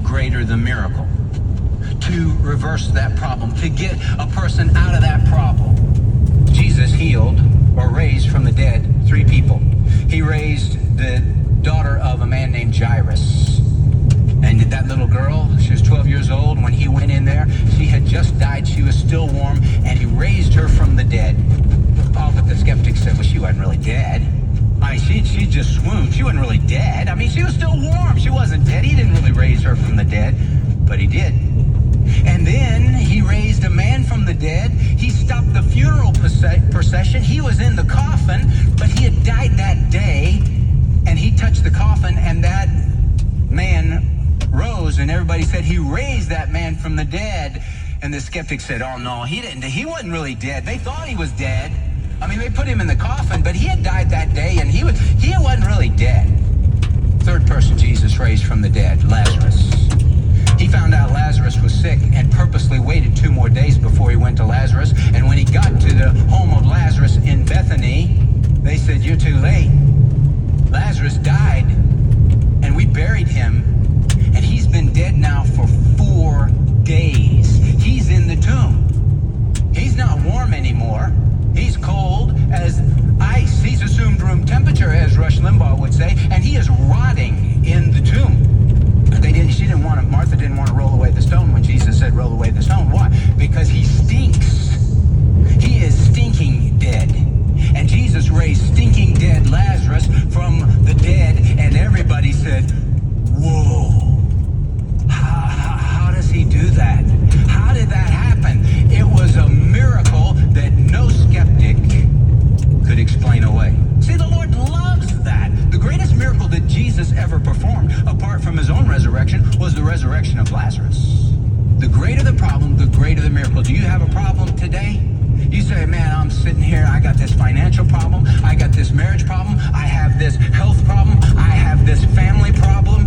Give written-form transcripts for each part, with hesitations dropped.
greater the miracle. To reverse that problem, to get a person out of that problem. Jesus healed or raised from the dead 3 people. He raised the daughter of a man named Jairus. And that little girl, she was 12 years old. When he went in there, she had just died. She was still warm, and he raised her from the dead. Oh, but the skeptics said, well, she wasn't really dead. I mean, she just swooned. She wasn't really dead. I mean, she was still warm. She wasn't dead. He didn't really raise her from the dead, but he did. And then he raised a man from the dead. He stopped the funeral procession. He was in the coffin, but he had died that day, and he touched the coffin, and that man rose, and everybody said he raised that man from the dead. And the skeptics said, oh no, he didn't. He wasn't really dead. They thought he was dead. I mean, they put him in the coffin, but he had died that day, and he wasn't really dead. 3rd person Jesus raised from the dead, Lazarus. He found out Lazarus was sick and purposely waited 2 more days before he went to Lazarus. And when he got to the home of Lazarus in Bethany, they said, you're too late. Lazarus died, and we buried him, and he's been dead now for 4 days. He's in the tomb. He's not warm anymore. He's cold as ice. He's assumed room temperature, as Rush Limbaugh would say, and he is rotting in the tomb. Martha didn't want to roll away the stone when Jesus said, roll away the stone. Why? Because he stinks. He is stinking dead. And Jesus raised stinking dead Lazarus from the dead, and everybody said, whoa, how does he do that? How did that happen? It was a miracle that no skeptic could explain away. See, the Lord loves that. The greatest miracle that Jesus ever performed, apart from his own resurrection, was the resurrection of Lazarus. The greater the problem, the greater the miracle. Do you have a problem today? You say, man, I'm sitting here, I got this financial problem, I got this marriage problem, I have this health problem, I have this family problem.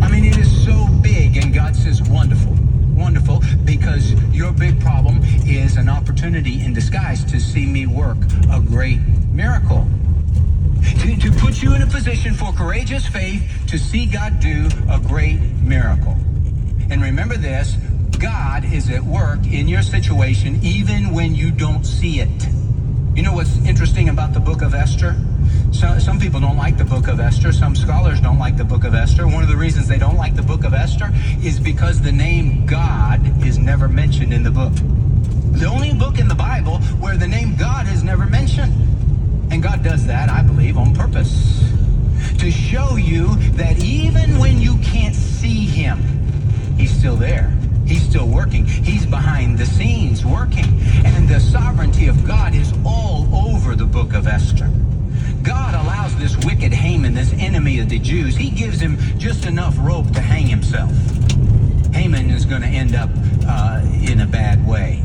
I mean, it is so big, and God says, wonderful. Wonderful, because your big problem is an opportunity in disguise to see me work a great miracle. To put you in a position for courageous faith to see God do a great miracle. And remember this, God is at work in your situation even when you don't see it. You know what's interesting about the book of Esther? Some people don't like the book of Esther. Some scholars don't like the book of Esther. One of the reasons they don't like the book of Esther is because the name God is never mentioned in the book. The only book in the Bible where the name God is never mentioned. And God does that, I believe, on purpose. To show you that even when you can't see him, he's still there. He's still working. He's behind the scenes working. And the sovereignty of God is all over the book of Esther. God allows this wicked Haman, this enemy of the Jews, he gives him just enough rope to hang himself. Haman is going to end up in a bad way.